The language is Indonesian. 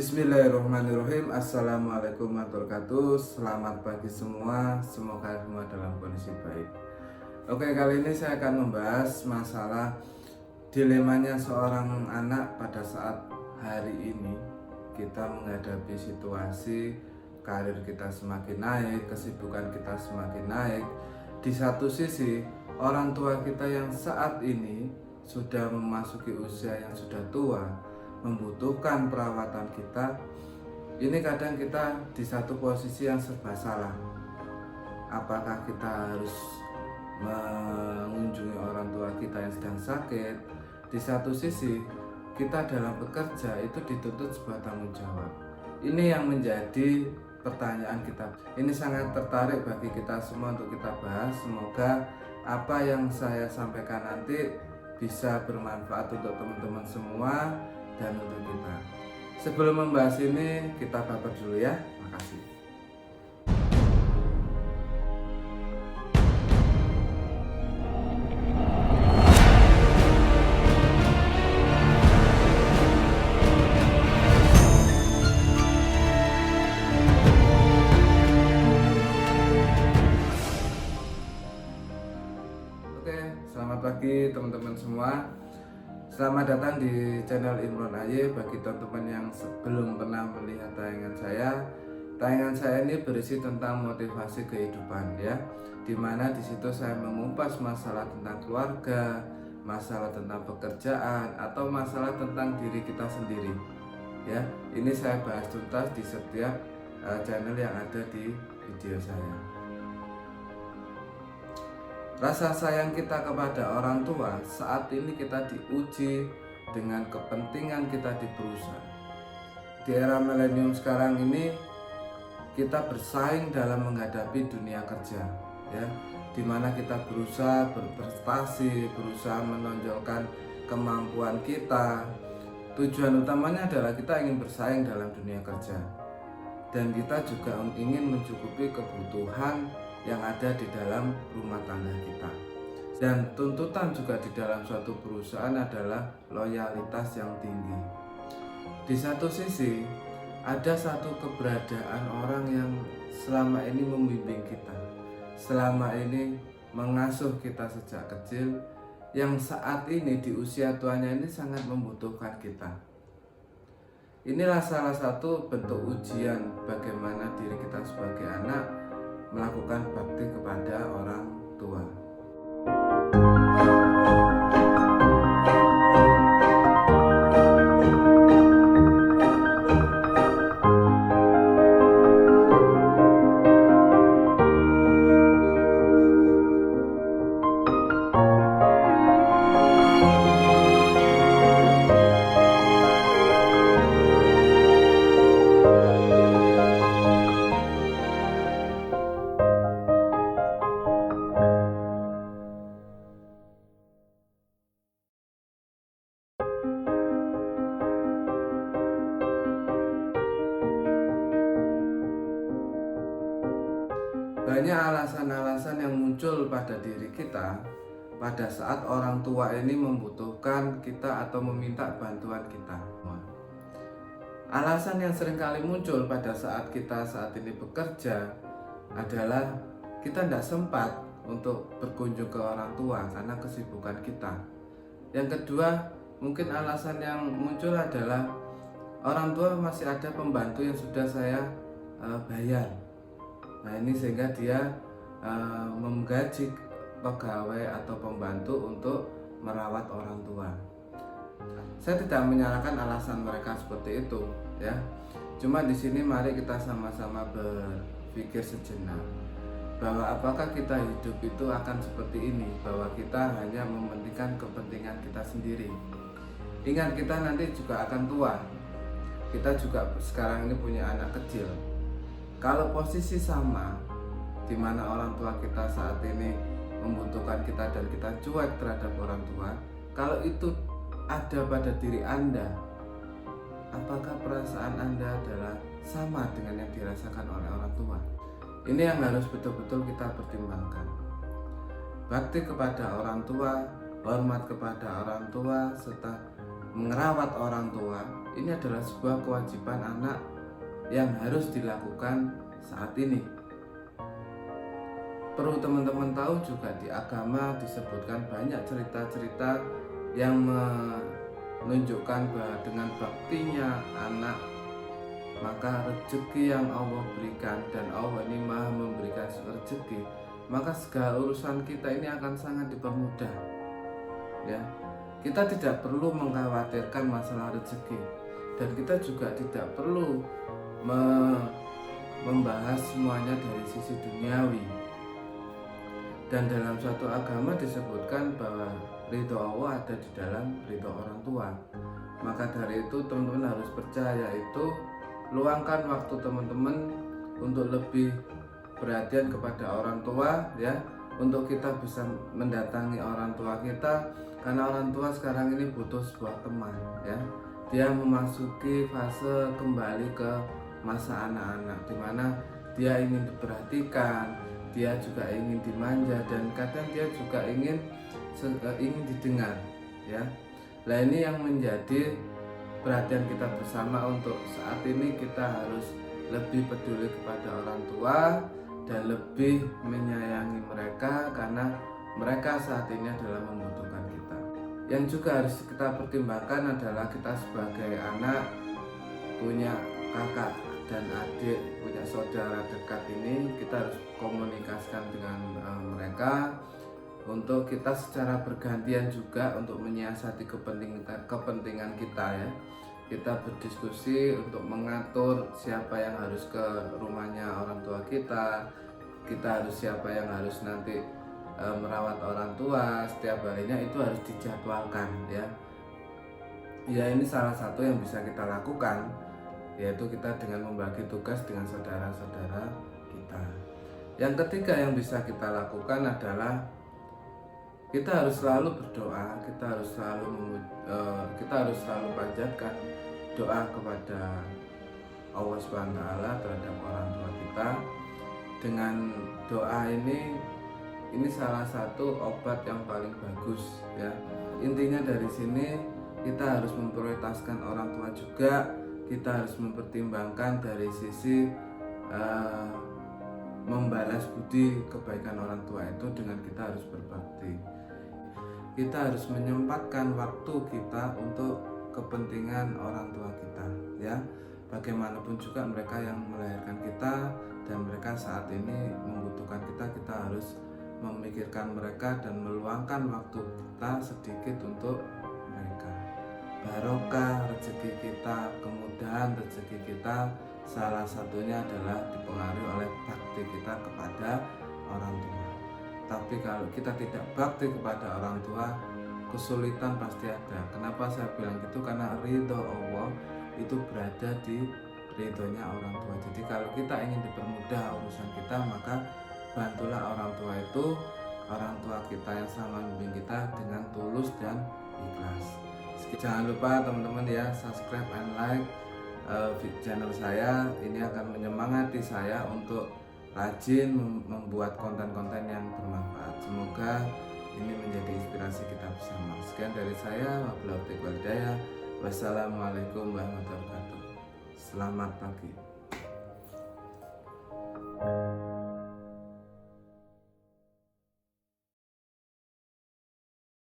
Bismillahirrahmanirrahim. Assalamualaikum warahmatullahi wabarakatuh. Selamat pagi semua. Semoga semua dalam kondisi baik. Oke, kali ini saya akan membahas masalah dilemanya seorang anak pada saat hari ini kita menghadapi situasi karir kita semakin naik, kesibukan kita semakin naik. Di satu sisi, orang tua kita yang saat ini sudah memasuki usia yang sudah tua, membutuhkan perawatan kita. Ini kadang kita di satu posisi yang serba salah. Apakah kita harus mengunjungi orang tua kita yang sedang sakit? Di satu sisi, kita dalam bekerja itu dituntut sebuah tanggung jawab. Ini yang menjadi pertanyaan kita. Ini sangat tertarik bagi kita semua untuk kita bahas. Semoga apa yang saya sampaikan nanti bisa bermanfaat untuk teman-teman semua dan untuk kita. Sebelum membahas ini, kita baper dulu ya. Makasih. Oke, selamat pagi teman-teman semua. Selamat datang di channel Imron AY. Bagi teman-teman yang belum pernah melihat tayangan saya ini berisi tentang motivasi kehidupan ya. Dimana di situ saya mengupas masalah tentang keluarga, masalah tentang pekerjaan, atau masalah tentang diri kita sendiri. Ya, ini saya bahas tuntas di setiap channel yang ada di video saya. Rasa sayang kita kepada orang tua saat ini kita diuji dengan kepentingan kita di perusahaan. Di era milenium sekarang ini kita bersaing dalam menghadapi dunia kerja, ya, dimana kita berusaha berprestasi, berusaha menonjolkan kemampuan kita. Tujuan utamanya adalah kita ingin bersaing dalam dunia kerja, dan kita juga ingin mencukupi kebutuhan yang ada di dalam rumah tangga kita. Dan tuntutan juga di dalam suatu perusahaan adalah loyalitas yang tinggi. Di satu sisi, ada satu keberadaan orang yang selama ini membimbing kita, selama ini mengasuh kita sejak kecil, yang saat ini di usia tuanya ini sangat membutuhkan kita. Inilah salah satu bentuk ujian bagaimana diri kita sebagai anak melakukan bakti kepada orang tua. Banyak alasan-alasan yang muncul pada diri kita pada saat orang tua ini membutuhkan kita atau meminta bantuan kita. Alasan yang seringkali muncul pada saat kita saat ini bekerja adalah kita tidak sempat untuk berkunjung ke orang tua karena kesibukan kita. Yang kedua, mungkin alasan yang muncul adalah orang tua masih ada pembantu yang sudah saya bayar. Nah, ini sehingga dia menggaji pegawai atau pembantu untuk merawat orang tua. Saya tidak menyalahkan alasan mereka seperti itu, ya. Cuma di sini mari kita sama-sama berpikir sejenak bahwa apakah kita hidup itu akan seperti ini, bahwa kita hanya mementingkan kepentingan kita sendiri. Ingat, kita nanti juga akan tua. Kita juga sekarang ini punya anak kecil. Kalau posisi sama, di mana orang tua kita saat ini membutuhkan kita dan kita cuek terhadap orang tua, kalau itu ada pada diri Anda, apakah perasaan Anda adalah sama dengan yang dirasakan oleh orang tua? Ini yang harus betul-betul kita pertimbangkan. Bakti kepada orang tua, hormat kepada orang tua, serta merawat orang tua ini adalah sebuah kewajiban anak yang harus dilakukan saat ini. Perlu teman-teman tahu juga di agama disebutkan banyak cerita-cerita yang menunjukkan bahwa dengan baktinya anak, maka rezeki yang Allah berikan, dan Allah ini maha memberikan rezeki, maka segala urusan kita ini akan sangat dipermudah. Ya, kita tidak perlu mengkhawatirkan masalah rezeki, dan kita juga tidak perlu membahas semuanya dari sisi duniawi. Dan dalam suatu agama disebutkan bahwa ridho Allah ada di dalam ridho orang tua. Maka dari itu teman-teman harus percaya, itu luangkan waktu teman-teman untuk lebih perhatian kepada orang tua, ya, untuk kita bisa mendatangi orang tua kita, karena orang tua sekarang ini butuh sebuah teman, ya. Dia memasuki fase kembali ke masa anak-anak, dimana dia ingin diperhatikan, dia juga ingin dimanja, dan kadang dia juga ingin didengar, ya. Nah, ini yang menjadi perhatian kita bersama untuk saat ini. Kita harus lebih peduli kepada orang tua dan lebih menyayangi mereka, karena mereka saat ini adalah membutuhkan kita. Yang juga harus kita pertimbangkan adalah kita sebagai anak, punya kakak dan adik, punya saudara dekat ini, kita harus komunikasikan dengan mereka, untuk kita secara bergantian juga untuk menyiasati kepentingan kita, ya. Kita berdiskusi untuk mengatur siapa yang harus ke rumahnya orang tua kita harus siapa yang harus nanti merawat orang tua setiap harinya, itu harus dijadwalkan, ya. Ya, ini salah satu yang bisa kita lakukan, yaitu kita dengan membagi tugas dengan saudara-saudara kita. Yang ketiga yang bisa kita lakukan adalah kita harus selalu berdoa, kita harus selalu panjatkan doa kepada Allah SWT terhadap orang tua kita. Dengan doa ini salah satu obat yang paling bagus, ya. Intinya dari sini kita harus memprioritaskan orang tua juga, kita harus mempertimbangkan dari sisi membalas budi kebaikan orang tua itu dengan kita harus berbakti. Kita harus menyempatkan waktu kita untuk kepentingan orang tua kita, ya. Bagaimanapun juga mereka yang melahirkan kita dan mereka saat ini membutuhkan kita harus memikirkan mereka dan meluangkan waktu kita sedikit untuk mereka. Barokah rezeki kita, kemudahan rezeki kita, salah satunya adalah dipengaruhi oleh bakti kita kepada orang tua. Tapi kalau kita tidak bakti kepada orang tua, kesulitan pasti ada. Kenapa saya bilang gitu? Karena ridho Allah itu berada di ridhonya orang tua. Jadi kalau kita ingin dipermudah urusan kita, maka bantulah orang tua itu, orang tua kita yang sama membimbing kita dengan tulus dan ikhlas. Jangan lupa teman-teman, ya, subscribe and like channel saya. Ini akan menyemangati saya untuk rajin membuat konten-konten yang bermanfaat. Semoga ini menjadi inspirasi kita bersama. Sekian dari saya, wabillahi taufiq wal hidayah. Wassalamualaikum warahmatullahi wabarakatuh. Selamat pagi.